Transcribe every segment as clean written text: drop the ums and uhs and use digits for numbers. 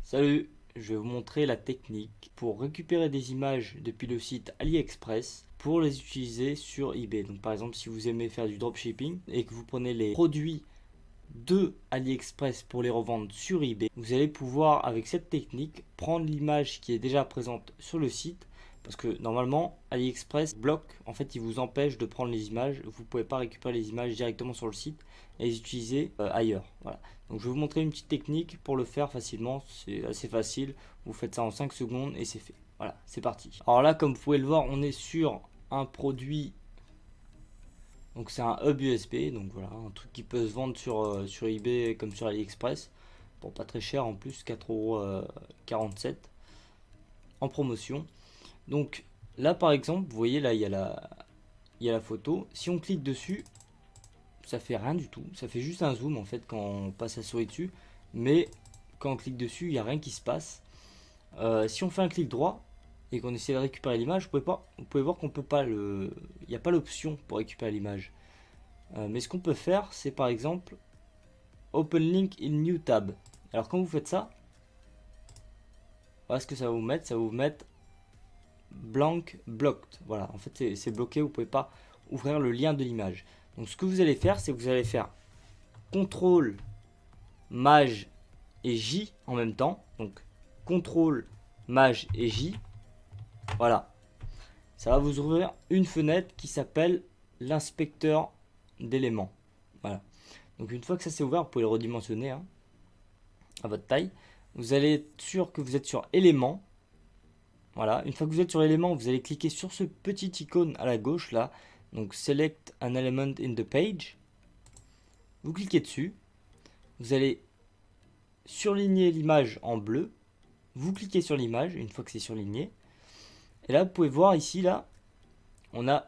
Salut, je vais vous montrer la technique pour récupérer des images depuis le site AliExpress pour les utiliser sur eBay. Donc par exemple, si vous aimez faire du dropshipping et que vous prenez les produits de AliExpress pour les revendre sur eBay, vous allez pouvoir avec cette technique prendre l'image qui est déjà présente sur le site, parce que normalement AliExpress bloque, en fait il vous empêche de prendre les images, vous ne pouvez pas récupérer les images directement sur le site et les utiliser ailleurs. Voilà. Donc je vais vous montrer une petite technique pour le faire facilement, c'est assez facile, vous faites ça en 5 secondes et c'est fait. Voilà, c'est parti. Alors là, comme vous pouvez le voir, on est sur un produit. Donc c'est un hub USB, donc voilà, un truc qui peut se vendre sur eBay comme sur AliExpress. Bon, pas très cher en plus, 4,47 € en promotion. Donc là par exemple, vous voyez là il y a la photo. Si on clique dessus, ça fait rien du tout. Ça fait juste un zoom en fait quand on passe la souris dessus. Mais quand on clique dessus, il n'y a rien qui se passe. Si on fait un clic droit et qu'on essaie de récupérer l'image, vous pouvez voir qu'on peut pas il n'y a pas l'option pour récupérer l'image. Mais ce qu'on peut faire, c'est par exemple Open Link in New Tab. Alors quand vous faites ça, voilà ce que ça va vous mettre. Ça va vous mettre blank blocked. Voilà, en fait c'est bloqué, vous pouvez pas ouvrir le lien de l'image. Donc ce que vous allez faire, c'est que vous allez faire CTRL, Maj et J en même temps. Donc CTRL, Maj et J. Voilà. Ça va vous ouvrir une fenêtre qui s'appelle l'inspecteur d'éléments. Voilà. Donc une fois que ça c'est ouvert, vous pouvez le redimensionner à votre taille. Vous allez être sûr que vous êtes sur éléments. Voilà. Une fois que vous êtes sur éléments, vous allez cliquer sur ce petit icône à la gauche là. Donc select an element in the page. Vous cliquez dessus. Vous allez surligner l'image en bleu. Vous cliquez sur l'image une fois que c'est surligné. Et là, vous pouvez voir ici, là, on a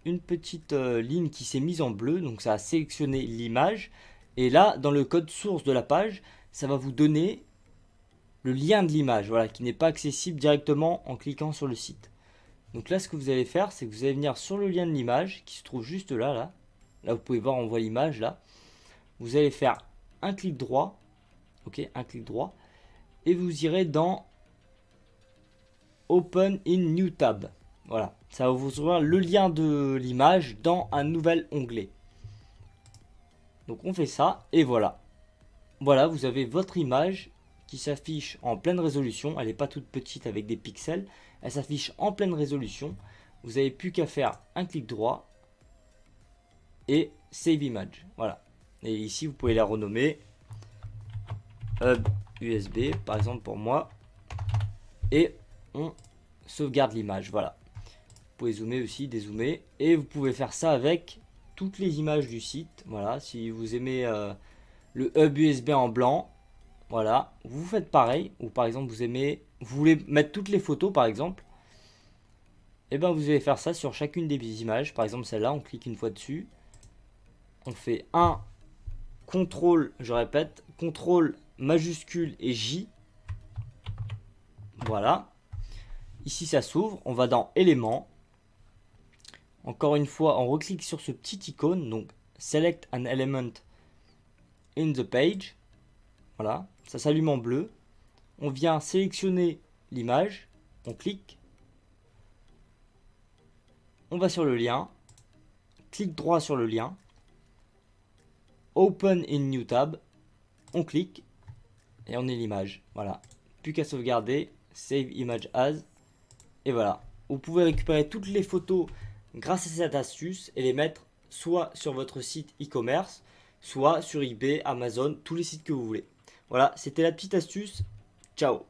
une petite ligne qui s'est mise en bleu. Donc ça a sélectionné l'image. Et là, dans le code source de la page, ça va vous donner le lien de l'image, voilà, qui n'est pas accessible directement en cliquant sur le site. Donc là, ce que vous allez faire, c'est que vous allez venir sur le lien de l'image qui se trouve juste là, là. Là, vous pouvez voir, on voit l'image là. Vous allez faire un clic droit, ok, un clic droit, et vous irez dans Open in New Tab. Voilà, ça va vous ouvrir le lien de l'image dans un nouvel onglet. Donc on fait ça et voilà. Voilà, vous avez votre image qui s'affiche en pleine résolution. Elle n'est pas toute petite avec des pixels. Elle s'affiche en pleine résolution. Vous n'avez plus qu'à faire un clic droit et Save Image. Voilà. Et ici, vous pouvez la renommer Hub USB, par exemple pour moi. Et on sauvegarde l'image. Voilà. Vous pouvez zoomer aussi, dézoomer. Et vous pouvez faire ça avec toutes les images du site. Voilà. Si vous aimez le hub USB en blanc, voilà, vous faites pareil. Ou par exemple, vous voulez mettre toutes les photos, par exemple. Et bien, vous allez faire ça sur chacune des images. Par exemple, celle-là, on clique une fois dessus. On fait un CTRL, je répète, CTRL majuscule et J. Voilà. Ici, ça s'ouvre. On va dans éléments. Encore une fois, on reclique sur ce petit icône. Donc, select an element in the page. Voilà. Ça s'allume en bleu. On vient sélectionner l'image. On clique. On va sur le lien. Clic droit sur le lien. Open in New Tab. On clique. Et on est l'image. Voilà. Plus qu'à sauvegarder. Save Image As. Et voilà. Vous pouvez récupérer toutes les photos grâce à cette astuce et les mettre soit sur votre site e-commerce, soit sur eBay, Amazon, tous les sites que vous voulez. Voilà, c'était la petite astuce. Ciao.